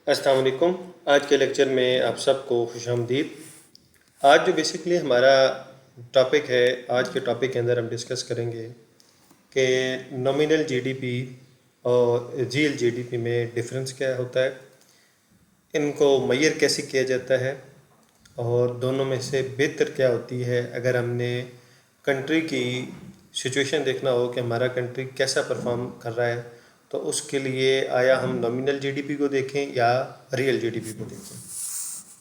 अस्सलाम वालेकुम। आज के लेक्चर में आप सबको खुशामदीद। आज जो बेसिकली हमारा टॉपिक है, आज के टॉपिक के अंदर हम डिस्कस करेंगे कि नॉमिनल जीडीपी और रियल जीडीपी में डिफरेंस क्या होता है, इनको मेजर कैसे किया जाता है और दोनों में से बेहतर क्या होती है। अगर हमने कंट्री की सिचुएशन देखना हो कि हमारा कंट्री कैसा परफॉर्म कर रहा है, तो उसके लिए आया हम नॉमिनल जीडीपी को देखें या रियल जीडीपी को देखें।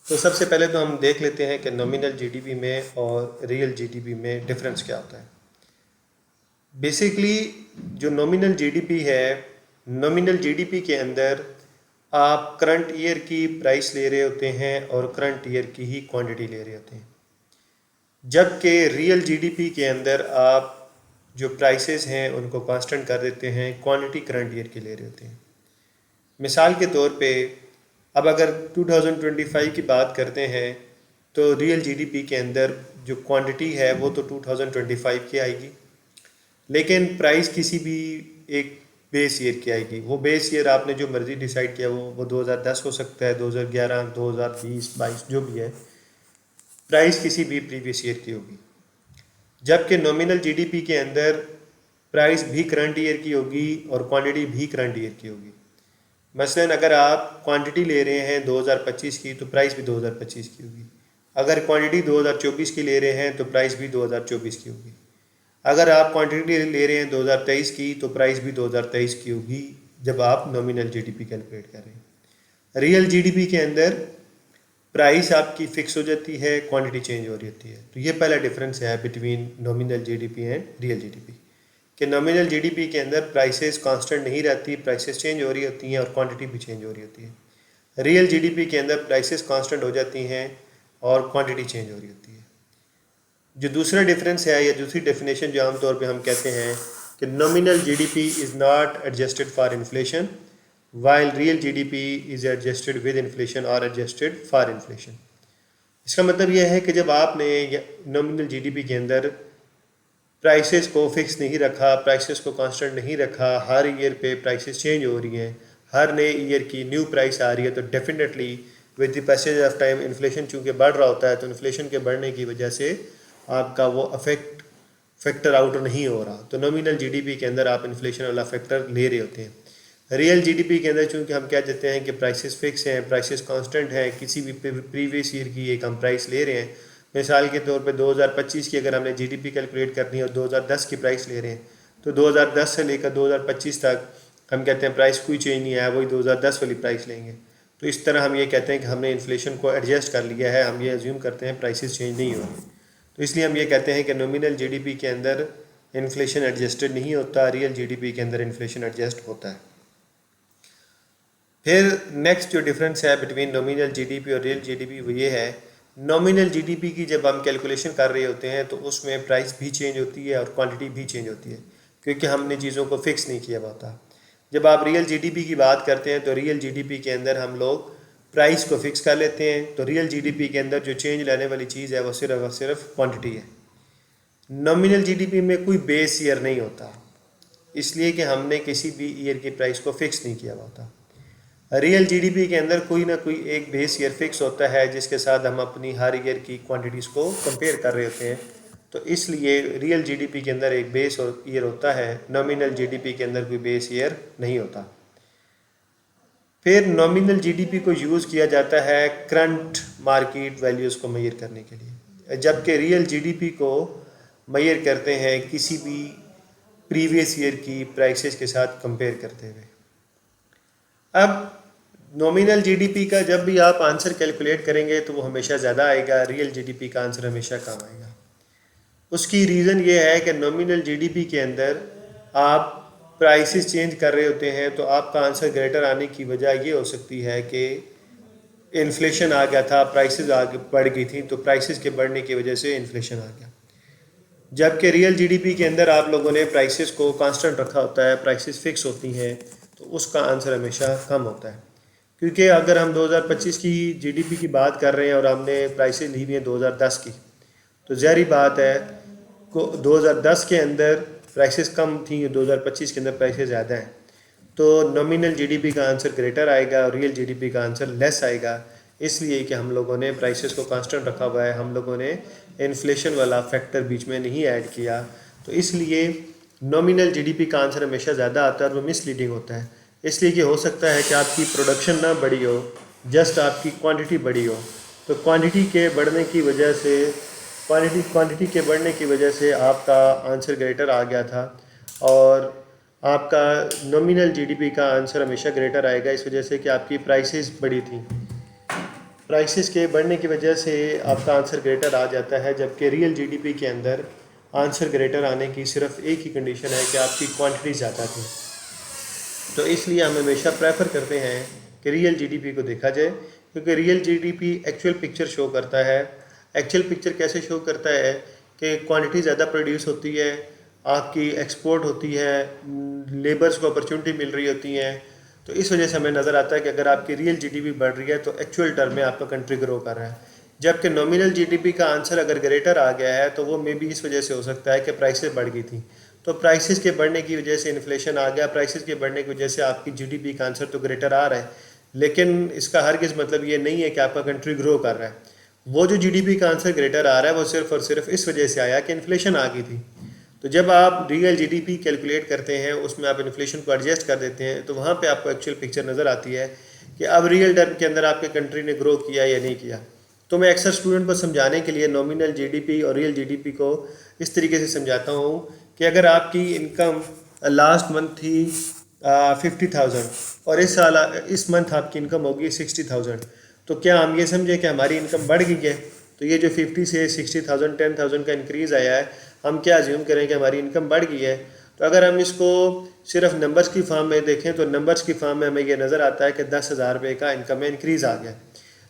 तो सबसे पहले तो हम देख लेते हैं कि नॉमिनल जीडीपी में और रियल जीडीपी में डिफरेंस क्या होता है। बेसिकली जो नॉमिनल जीडीपी है, नॉमिनल जीडीपी के अंदर आप करंट ईयर की प्राइस ले रहे होते हैं और करंट ईयर की ही क्वांटिटी ले रहे होते हैं, जबकि रियल जीडीपी के अंदर आप जो प्राइसेस हैं उनको कांस्टेंट कर देते हैं, क्वांटिटी करंट ईयर की ले रहे होते हैं। मिसाल के तौर पे अब अगर 2025 की बात करते हैं तो रियल जीडीपी के अंदर जो क्वांटिटी है वो तो 2025 की आएगी, लेकिन प्राइस किसी भी एक बेस ईयर की आएगी। वो बेस ईयर आपने जो मर्ज़ी डिसाइड किया वो 2010 हो सकता है, 2011, 2020, 22 जो भी है, प्राइस किसी भी प्रीवियस ईयर की होगी। जबकि नॉमिनल जीडीपी के अंदर प्राइस भी करंट ईयर की होगी और क्वांटिटी भी करंट ईयर की होगी। मसलन अगर आप क्वांटिटी ले रहे हैं 2025 की तो प्राइस भी 2025 की होगी। अगर क्वांटिटी 2024 की ले रहे हैं तो प्राइस भी 2024 की होगी। अगर आप क्वांटिटी ले रहे हैं 2023 की तो प्राइस भी 2023 की होगी, जब आप नॉमिनल जीडीपी कैलकुलेट कर रहे हैं। रियल जीडीपी के अंदर प्राइस आपकी फ़िक्स हो जाती है, क्वांटिटी चेंज हो रही होती है। तो ये पहला डिफरेंस है between nominal GDP and real GDP, कि नॉमिनल जीडीपी के अंदर प्राइसेस कांस्टेंट नहीं रहती, प्राइसेस चेंज हो रही होती हैं और क्वांटिटी भी चेंज हो रही होती है। रियल जीडीपी के अंदर प्राइसेस कांस्टेंट हो जाती हैं और क्वांटिटी चेंज हो रही होती है। जो दूसरा डिफरेंस है या दूसरी डेफिनेशन जो आमतौर पे हम कहते हैं कि nominal GDP is not adjusted for inflation while real GDP is adjusted with inflation और एडजस्टेड फॉर इन्फ्लेशन। इसका मतलब यह है कि जब आपने नॉमिनल जीडीपी के अंदर प्राइसेस को फिक्स नहीं रखा, प्राइसेस को कांस्टेंट नहीं रखा, हर ईयर पे प्राइसेस चेंज हो रही हैं, हर नए ईयर की न्यू प्राइस आ रही है, तो definitely with the passage of time inflation चूँकि बढ़ रहा होता है, तो इन्फ्लेशन के बढ़ने की वजह से आपका वो फैक्टर आउट नहीं हो रहा। तो नॉमिनल जीडीपी के अंदर आप इन्फ्लेशन वाला फैक्टर ले रहे होते हैं। रियल जीडीपी के अंदर चूँकि हम क्या देते हैं कि प्राइसेस फिक्स हैं, प्राइसेस कांस्टेंट हैं, किसी भी प्रीवियस ईयर की एक हम प्राइस ले रहे हैं। मिसाल के तौर पे 2025 की अगर हमने जीडीपी कैलकुलेट करनी है और 2010 की प्राइस ले रहे हैं, तो 2010 से लेकर 2025 तक हम कहते हैं प्राइस कोई चेंज नहीं आया, वही 2010 वाली प्राइस लेंगे। तो इस तरह हम ये कहते हैं कि हमने इन्फ्लेशन को एडजस्ट कर लिया है, हम ये अज्यूम करते हैं प्राइसेस चेंज नहीं हो रही। तो इसलिए हम ये कहते हैं कि नॉमिनल जीडीपी के अंदर इन्फ्लेशन एडजस्टेड नहीं होता, रियल जीडीपी के अंदर इन्फ्लेशन एडजस्ट होता है। फिर नेक्स्ट जो डिफरेंस है बिटवीन नॉमिनल जीडीपी और रियल जीडीपी वो ये है, नॉमिनल जीडीपी की जब हम कैलकुलेशन कर रहे होते हैं तो उसमें प्राइस भी चेंज होती है और क्वांटिटी भी चेंज होती है, क्योंकि हमने चीज़ों को फिक्स नहीं किया होता। जब आप रियल जीडीपी की बात करते हैं तो रियल जीडीपी के अंदर हम लोग प्राइस को फिक्स कर लेते हैं, तो रियल जीडीपी के अंदर जो चेंज लाने वाली चीज़ है वो सिर्फ और सिर्फ क्वान्टिटी है। नॉमिनल जीडीपी में कोई बेस ईयर नहीं होता, इसलिए कि हमने किसी भी ईयर की प्राइस को फिक्स नहीं किया होता। रियल जीडीपी के अंदर कोई ना कोई एक बेस ईयर फिक्स होता है जिसके साथ हम अपनी हर ईयर की क्वांटिटीज़ को कंपेयर कर रहे होते हैं। तो इसलिए रियल जीडीपी के अंदर एक बेस ईयर होता है, नॉमिनल जीडीपी के अंदर कोई बेस ईयर नहीं होता। फिर नॉमिनल जीडीपी को यूज़ किया जाता है करंट मार्केट वैल्यूज़ को मेजर करने के लिए, जबकि रियल जीडीपी को मेजर करते हैं किसी भी प्रीवियस ईयर की प्राइसेस के साथ कंपेयर करते हुए। अब नॉमिनल जीडीपी का जब भी आप आंसर कैलकुलेट करेंगे तो वो हमेशा ज़्यादा आएगा, रियल जीडीपी का आंसर हमेशा कम आएगा। उसकी रीज़न ये है कि नॉमिनल जीडीपी के अंदर आप प्राइसेस चेंज कर रहे होते हैं, तो आपका आंसर ग्रेटर आने की वजह ये हो सकती है कि इन्फ्लेशन आ गया था, प्राइसेस आगे बढ़ गई थी, तो प्राइसेस के बढ़ने की वजह से इन्फ्लेशन आ गया। जबकि रियल जीडीपी के अंदर आप लोगों ने प्राइसेस को कांस्टेंट रखा होता है, प्राइसेस फिक्स होती हैं, तो उसका आंसर हमेशा कम होता है। क्योंकि अगर हम 2025 की जीडीपी की बात कर रहे हैं और हमने प्राइसेस ली हुई हैं 2010 की, तो ज़ाहिर बात है को 2010 के अंदर प्राइसेस कम थी, 2025 के अंदर प्राइसेस ज़्यादा हैं। तो नॉमिनल जीडीपी का आंसर ग्रेटर आएगा और रियल जीडीपी का आंसर लेस आएगा, इसलिए कि हम लोगों ने प्राइसेस को कांस्टेंट रखा हुआ है, हम लोगों ने इन्फ्लेशन वाला फैक्टर बीच में नहीं ऐड किया। तो इसलिए नॉमिनल जीडीपी का आंसर हमेशा ज़्यादा आता है और वो मिसलीडिंग होता है, इसलिए कि हो सकता है कि आपकी प्रोडक्शन ना बढ़ी हो, जस्ट आपकी क्वांटिटी बढ़ी हो। तो क्वांटिटी के बढ़ने की वजह से आपका आंसर ग्रेटर आ गया था और आपका नॉमिनल जीडीपी का आंसर हमेशा ग्रेटर आएगा, इस वजह से कि आपकी प्राइसेस बढ़ी थी। प्राइसेस के बढ़ने की वजह से आपका आंसर ग्रेटर आ जाता है, जबकि रियल जीडीपी के अंदर आंसर ग्रेटर आने की सिर्फ एक ही कंडीशन है कि आपकी क्वांटिटी ज़्यादा थी। तो इसलिए हम हमेशा प्रेफर करते हैं कि रियल जीडीपी को देखा जाए, क्योंकि real GDP actual picture show करता है। एक्चुअल पिक्चर कैसे शो करता है कि क्वांटिटी ज़्यादा प्रोड्यूस होती है, आपकी एक्सपोर्ट होती है, लेबर्स को अपॉर्चुनिटी मिल रही होती हैं। तो इस वजह से हमें नज़र आता है कि अगर आपकी रियल जीडीपी बढ़ रही है तो एक्चुअल टर्म में आपका कंट्री ग्रो कर रहा है। जबकि नॉमिनल जीडीपी का आंसर अगर ग्रेटर आ गया है तो वो मे बी इस वजह से हो सकता है कि प्राइसेस बढ़ गई थी, तो प्राइसेस के बढ़ने की वजह से इन्फ्लेशन आ गया, प्राइसेस के बढ़ने की वजह से आपकी जीडीपी का आंसर तो ग्रेटर आ रहा है, लेकिन इसका हरगिज़ मतलब ये नहीं है कि आपका कंट्री ग्रो कर रहा है। वो जो जीडीपी का आंसर ग्रेटर आ रहा है वो सिर्फ और सिर्फ इस वजह से आया कि इन्फ्लेशन आ गई थी। तो जब आप रियल जीडीपी कैलकुलेट करते हैं, उसमें आप इन्फ्लेशन को एडजस्ट कर देते हैं, तो वहाँ पे आपको एक्चुअल पिक्चर नज़र आती है कि अब रियल टर्म के अंदर आपके कंट्री ने ग्रो किया या नहीं किया। तो मैं अक्सर स्टूडेंट को समझाने के लिए नॉमिनल जीडीपी और रियल जीडीपी को इस तरीके से समझाता हूँ कि अगर आपकी इनकम लास्ट मंथ थी 50,000 और इस मंथ आपकी इनकम होगी 60,000, तो क्या हम ये समझें कि हमारी इनकम बढ़ गई है? तो ये जो 50 से 60,000 10,000 का इंक्रीज़ आया है, हम क्या अज्यूम करें कि हमारी इनकम बढ़ गई है? तो अगर हम इसको सिर्फ नंबर्स की फॉर्म में देखें तो नंबर्स की फॉर्म में हमें ये नज़र आता है कि 10,000 रुपये का इनकम में इंक्रीज़ आ गया।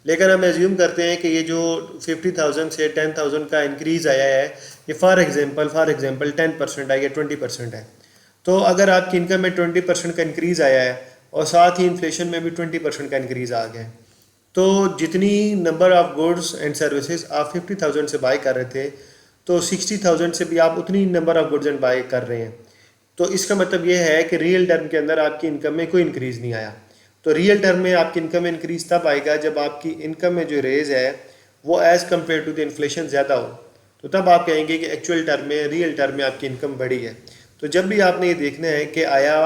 लेकिन हम एज्यूम करते हैं कि ये जो 50,000 से 10,000 का इंक्रीज़ आया है, ये फॉर एग्जांपल 10% है या 20% है। तो अगर आपकी इनकम में 20% का इंक्रीज़ आया है और साथ ही इन्फ्लेशन में भी 20% का इंक्रीज़ आ गया है, तो जितनी number of goods and services आप 50,000 से बाई कर रहे थे, तो 60,000 से भी आप उतनी number of goods and by कर रहे हैं। तो इसका मतलब ये है कि रियल टर्म के अंदर आपकी इनकम में कोई इंक्रीज़ नहीं आया। तो रियल टर्म में आपकी इनकम में इंक्रीज़ तब आएगा जब आपकी इनकम में जो रेज है वो as compare to the inflation ज़्यादा हो, तो तब आप कहेंगे कि एक्चुअल टर्म में, रियल टर्म में आपकी इनकम बढ़ी है। तो जब भी आपने ये देखना है कि आया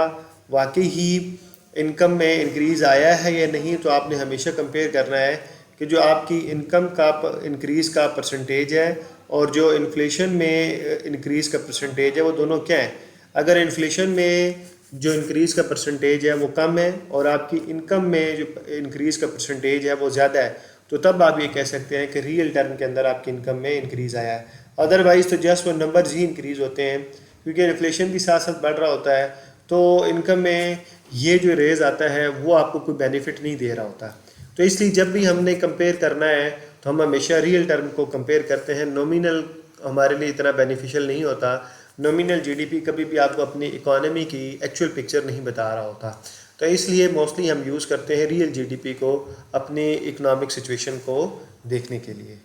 वाकई ही इनकम में इंक्रीज़ आया है या नहीं, तो आपने हमेशा कंपेयर करना है कि जो आपकी इनकम का इंक्रीज़ का परसेंटेज है और जो इन्फ्लेशन में इंक्रीज़ का परसेंटेज है वो दोनों क्या है। अगर इन्फ्लेशन में जो इंक्रीज़ का परसेंटेज है वो कम है और आपकी इनकम में जो इंक्रीज़ का परसेंटेज है वो ज़्यादा है, तो तब आप ये कह सकते हैं कि रियल टर्म के अंदर आपकी इनकम में इंक्रीज़ आया है। अदरवाइज़ तो जस्ट वो नंबर्स ही इंक्रीज़ होते हैं, क्योंकि इन्फ्लेशन भी साथ साथ बढ़ रहा होता है, तो इनकम में ये जो रेज़ आता है वो आपको कोई बेनिफिट नहीं दे रहा होता। तो इसलिए जब भी हमने कंपेयर करना है तो हम हमेशा रियल टर्म को कंपेयर करते हैं। नॉमिनल हमारे लिए इतना बेनिफिशियल नहीं होता। नॉमिनल जीडीपी कभी भी आपको अपनी इकोनॉमी की एक्चुअल पिक्चर नहीं बता रहा होता। तो इसलिए मोस्टली हम यूज़ करते हैं रियल जीडीपी को अपनी इकोनॉमिक सिचुएशन को देखने के लिए।